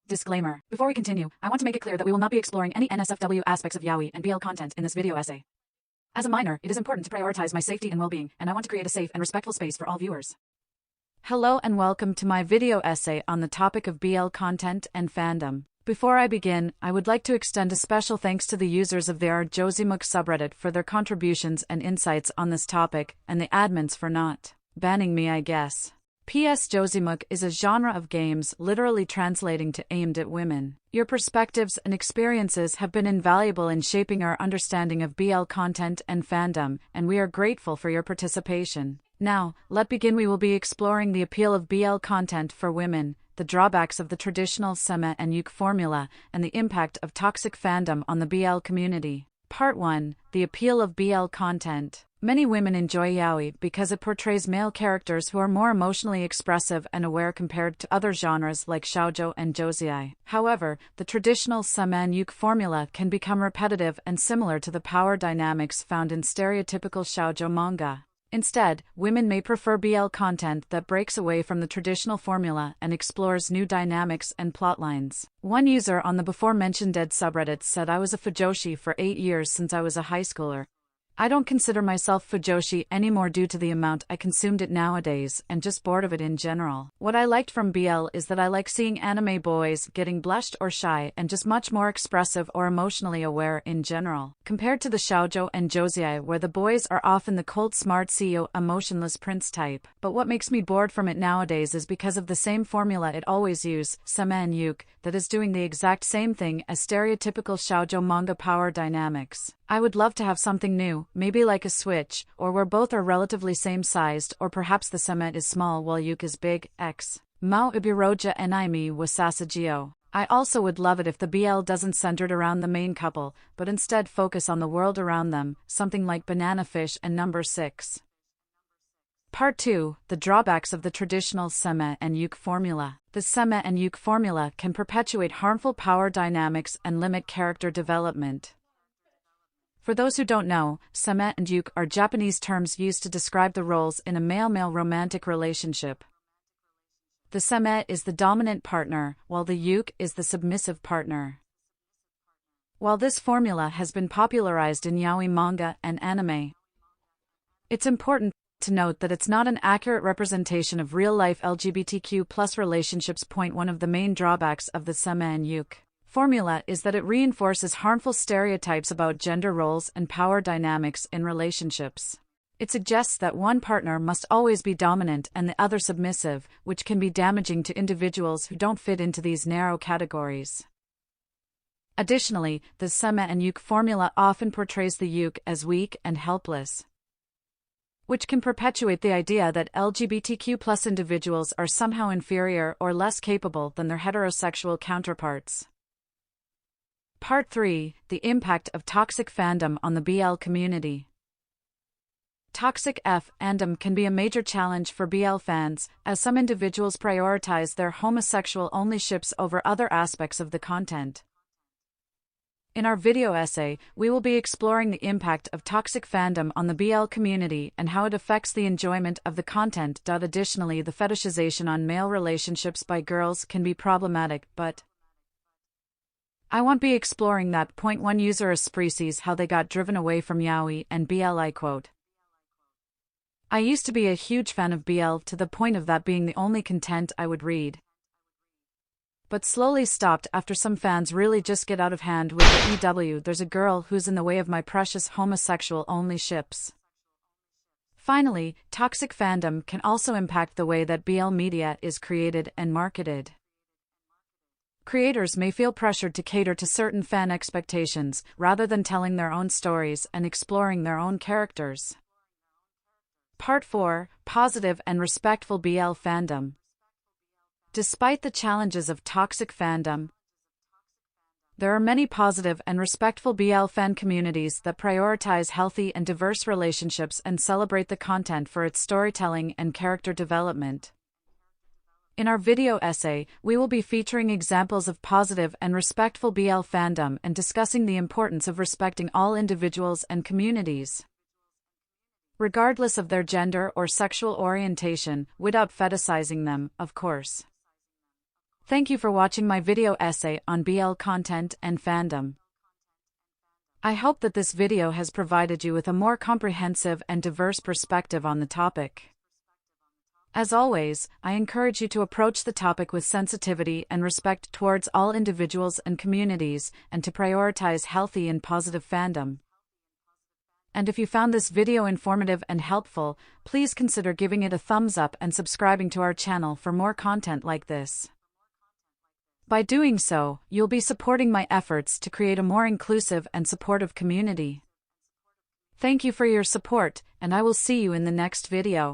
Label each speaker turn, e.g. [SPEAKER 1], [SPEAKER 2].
[SPEAKER 1] Disclaimer. Before we continue, I want to make it clear that we will not be exploring any NSFW aspects of yaoi and BL content in this video essay. As a minor, it is important to prioritize my safety and well-being, and I want to create a safe and respectful space for all viewers.
[SPEAKER 2] Hello and welcome to my video essay on the topic of BL content and fandom. Before I begin, I would like to extend a special thanks to the users of the r/Josimuk subreddit for their contributions and insights on this topic, and the admins for not banning me, I guess. P.S. Josimuk is a genre of games literally translating to aimed at women. Your perspectives and experiences have been invaluable in shaping our understanding of BL content and fandom, and we are grateful for your participation. Now, let's begin. We will be exploring the appeal of BL content for women, the drawbacks of the traditional seme and yuk formula, and the impact of toxic fandom on the BL community. Part 1. The appeal of BL content. Many women enjoy yaoi because it portrays male characters who are more emotionally expressive and aware compared to other genres like shoujo and josei. However, the traditional seme and yuk formula can become repetitive and similar to the power dynamics found in stereotypical shoujo manga. Instead, women may prefer BL content that breaks away from the traditional formula and explores new dynamics and plotlines. One user on the before-mentioned dead subreddit said, "I was a fujoshi for 8 years since I was a high schooler. I don't consider myself fujoshi anymore due to the amount I consumed it nowadays and just bored of it in general. What I liked from BL is that I like seeing anime boys getting blushed or shy and just much more expressive or emotionally aware in general, compared to the shoujo and josei where the boys are often the cold smart CEO emotionless prince type. But what makes me bored from it nowadays is because of the same formula it always uses, seme and yuk, that is doing the exact same thing as stereotypical shoujo manga power dynamics. I would love to have something new, maybe like a switch, or where both are relatively same-sized, or perhaps the seme is small while yuk is big. X. Mao ibiroja enaimi wa sasagio. I also would love it if the BL doesn't centered around the main couple, but instead focus on the world around them, something like Banana Fish and Number 6. Part 2. The drawbacks of the traditional seme and yuk formula. The seme and yuk formula can perpetuate harmful power dynamics and limit character development. For those who don't know, seme and yuk are Japanese terms used to describe the roles in a male-male romantic relationship. The seme is the dominant partner, while the yuk is the submissive partner. While this formula has been popularized in yaoi manga and anime, it's important to note that it's not an accurate representation of real-life LGBTQ+ relationships. One of the main drawbacks of the seme and yuk formula is that it reinforces harmful stereotypes about gender roles and power dynamics in relationships. It suggests that one partner must always be dominant and the other submissive, which can be damaging to individuals who don't fit into these narrow categories. Additionally, the seme and yuk formula often portrays the yuk as weak and helpless, which can perpetuate the idea that LGBTQ+ individuals are somehow inferior or less capable than their heterosexual counterparts. Part 3. The impact of toxic fandom on the BL community. Toxic fandom can be a major challenge for BL fans, as some individuals prioritize their homosexual-only ships over other aspects of the content. In our video essay, we will be exploring the impact of toxic fandom on the BL community and how it affects the enjoyment of the content. Additionally, the fetishization on male relationships by girls can be problematic, but I won't be exploring that. Point 1. User Esprecies how they got driven away from yaoi and BL. I quote, "I used to be a huge fan of BL to the point of that being the only content I would read, but slowly stopped after some fans really just get out of hand with the EW. There's a girl who's in the way of my precious homosexual-only ships." Finally, toxic fandom can also impact the way that BL media is created and marketed. Creators may feel pressured to cater to certain fan expectations, rather than telling their own stories and exploring their own characters. Part 4. Positive and respectful BL fandom. Despite the challenges of toxic fandom, there are many positive and respectful BL fan communities that prioritize healthy and diverse relationships and celebrate the content for its storytelling and character development. In our video essay, we will be featuring examples of positive and respectful BL fandom and discussing the importance of respecting all individuals and communities, regardless of their gender or sexual orientation, without fetishizing them, of course. Thank you for watching my video essay on BL content and fandom. I hope that this video has provided you with a more comprehensive and diverse perspective on the topic. As always, I encourage you to approach the topic with sensitivity and respect towards all individuals and communities, and to prioritize healthy and positive fandom. And if you found this video informative and helpful, please consider giving it a thumbs up and subscribing to our channel for more content like this. By doing so, you'll be supporting my efforts to create a more inclusive and supportive community. Thank you for your support, and I will see you in the next video.